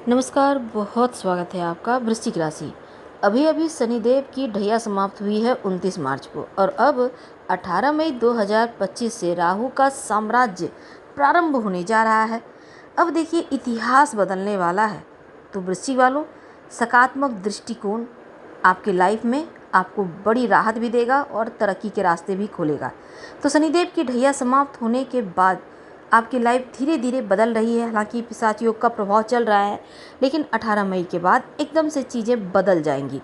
नमस्कार, बहुत स्वागत है आपका। वृश्चिक राशि, अभी अभी शनिदेव की ढैया समाप्त हुई है 29 मार्च को, और अब 18 मई 2025 से राहु का साम्राज्य प्रारंभ होने जा रहा है। अब देखिए, इतिहास बदलने वाला है। तो वृश्चिक वालों, सकारात्मक दृष्टिकोण आपके लाइफ में आपको बड़ी राहत भी देगा और तरक्की के रास्ते भी खोलेगा। तो शनिदेव की ढैया समाप्त होने के बाद आपकी लाइफ धीरे धीरे बदल रही है। हालांकि पिशाच योग का प्रभाव चल रहा है, लेकिन 18 मई के बाद एकदम से चीज़ें बदल जाएंगी।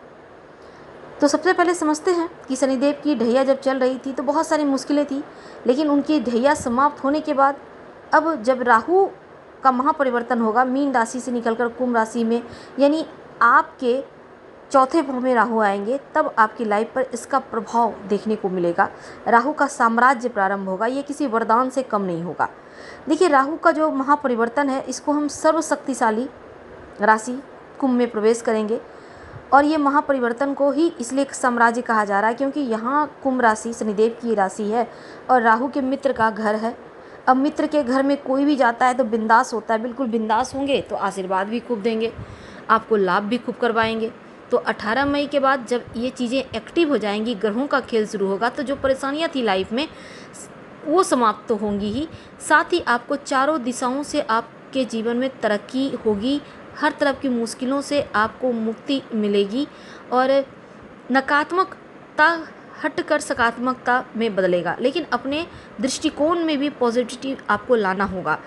तो सबसे पहले समझते हैं कि शनिदेव की ढैया जब चल रही थी तो बहुत सारी मुश्किलें थी, लेकिन उनकी ढैया समाप्त होने के बाद अब जब राहु का महापरिवर्तन होगा, मीन राशि से निकलकर कुंभ राशि में, यानी आपके चौथे भाव में राहु आएंगे, तब आपकी लाइफ पर इसका प्रभाव देखने को मिलेगा। राहु का साम्राज्य प्रारंभ होगा। ये किसी वरदान से कम नहीं होगा। देखिए, राहु का जो महापरिवर्तन है, इसको हम सर्वशक्तिशाली राशि कुंभ में प्रवेश करेंगे, और ये महापरिवर्तन को ही इसलिए साम्राज्य कहा जा रहा है क्योंकि यहाँ कुंभ राशि शनिदेव की राशि है और राहु के मित्र का घर है। अब मित्र के घर में कोई भी जाता है तो बिंदास होता है। बिल्कुल बिंदास होंगे तो आशीर्वाद भी खूब देंगे, आपको लाभ भी खूब करवाएंगे। तो 18 मई के बाद जब ये चीज़ें एक्टिव हो जाएंगी, ग्रहों का खेल शुरू होगा, तो जो परेशानियाँ थी लाइफ में वो समाप्त तो होंगी ही, साथ ही आपको चारों दिशाओं से आपके जीवन में तरक्की होगी। हर तरफ की मुश्किलों से आपको मुक्ति मिलेगी और नकारात्मकता हटकर सकारात्मकता में बदलेगा। लेकिन अपने दृष्टिकोण में भी पॉजिटिविटी आपको लाना होगा।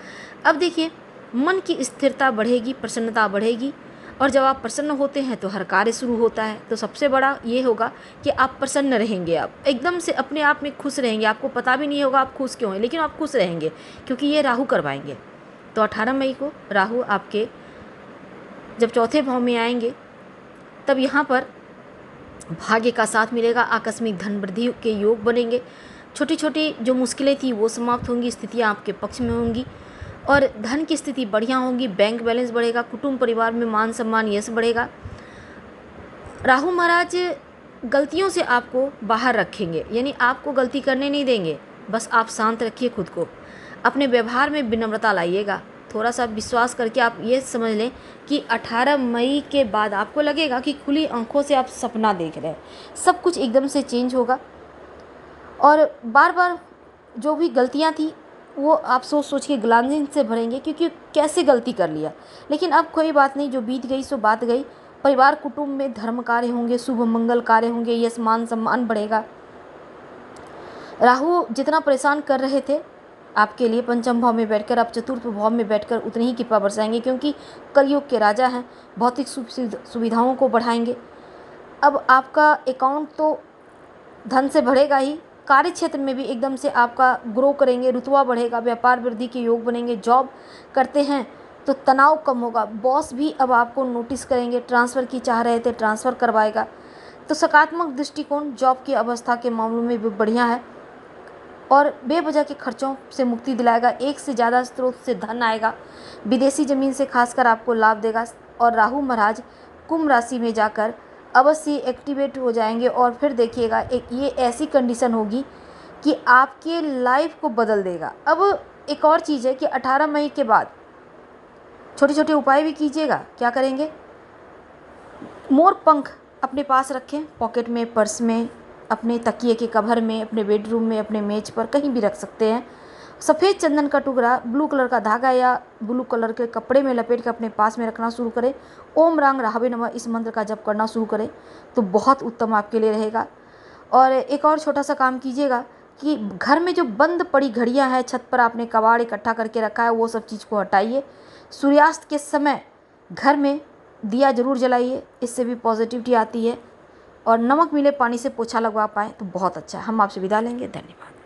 अब देखिए, मन की स्थिरता बढ़ेगी, प्रसन्नता बढ़ेगी, और जब आप प्रसन्न होते हैं तो हर कार्य शुरू होता है। तो सबसे बड़ा ये होगा कि आप प्रसन्न रहेंगे, आप एकदम से अपने आप में खुश रहेंगे। आपको पता भी नहीं होगा आप खुश क्यों हैं, लेकिन आप खुश रहेंगे क्योंकि ये राहु करवाएंगे। तो 18 मई को राहु आपके जब चौथे भाव में आएंगे, तब यहाँ पर भाग्य का साथ मिलेगा, आकस्मिक धन वृद्धि के योग बनेंगे। छोटी छोटी जो मुश्किलें थी वो समाप्त होंगी, स्थितियाँ आपके पक्ष में होंगी और धन की स्थिति बढ़िया होगी, बैंक बैलेंस बढ़ेगा, कुटुंब परिवार में मान सम्मान यश बढ़ेगा। राहु महाराज गलतियों से आपको बाहर रखेंगे, यानी आपको गलती करने नहीं देंगे। बस आप शांत रखिए खुद को, अपने व्यवहार में विनम्रता लाइएगा। थोड़ा सा विश्वास करके आप ये समझ लें कि 18 मई के बाद आपको लगेगा कि खुली आंखों से आप सपना देख रहे हैं। सब कुछ एकदम से चेंज होगा और बार बार जो भी गलतियाँ थी वो आप सोच सोच के ग्लानिंग से भरेंगे क्योंकि कैसे गलती कर लिया। लेकिन अब कोई बात नहीं, जो बीत गई सो बात गई। परिवार कुटुंब में धर्म कार्य होंगे, शुभ मंगल कार्य होंगे, यश मान सम्मान बढ़ेगा। राहु जितना परेशान कर रहे थे आपके लिए पंचम भाव में बैठकर, अब चतुर्थ भाव में बैठकर उतनी ही कृपा बरसाएंगे क्योंकि कलयुग के राजा हैं। भौतिक सुविधाओं को बढ़ाएंगे। अब आपका अकाउंट तो धन से बढ़ेगा ही, कार्य क्षेत्र में भी एकदम से आपका ग्रो करेंगे, रुतबा बढ़ेगा, व्यापार वृद्धि के योग बनेंगे। जॉब करते हैं तो तनाव कम होगा, बॉस भी अब आपको नोटिस करेंगे। ट्रांसफ़र की चाह रहे थे, ट्रांसफ़र करवाएगा। तो सकारात्मक दृष्टिकोण जॉब की अवस्था के मामलों में भी बढ़िया है और बेवजह के खर्चों से मुक्ति दिलाएगा। एक से ज़्यादा स्रोत से धन आएगा, विदेशी ज़मीन से खासकर आपको लाभ देगा। और राहु महाराज कुंभ राशि में जाकर अवश्य एक्टिवेट हो जाएंगे और फिर देखिएगा ये ऐसी कंडीशन होगी कि आपके लाइफ को बदल देगा। अब एक और चीज़ है कि 18 मई के बाद छोटे छोटे उपाय भी कीजिएगा। क्या करेंगे? मोर पंख अपने पास रखें, पॉकेट में, पर्स में, अपने तकिए के कवर में, अपने बेडरूम में, अपने मेज पर, कहीं भी रख सकते हैं। सफ़ेद चंदन का टुकड़ा ब्लू कलर का धागा या ब्लू कलर के कपड़े में लपेट कर अपने पास में रखना शुरू करें। ओम रांग राहवे नमः इस मंत्र का जप करना शुरू करें तो बहुत उत्तम आपके लिए रहेगा। और एक और छोटा सा काम कीजिएगा कि घर में जो बंद पड़ी घड़ियां हैं, छत पर आपने कबाड़ इकट्ठा करके रखा है, वो सब चीज़ को हटाइए। सूर्यास्त के समय घर में दिया जरूर जलाइए, इससे भी पॉजिटिविटी आती है। और नमक मिले पानी से पोछा लगवा पाएँ तो बहुत अच्छा है। हम आपसे विदा लेंगे। धन्यवाद।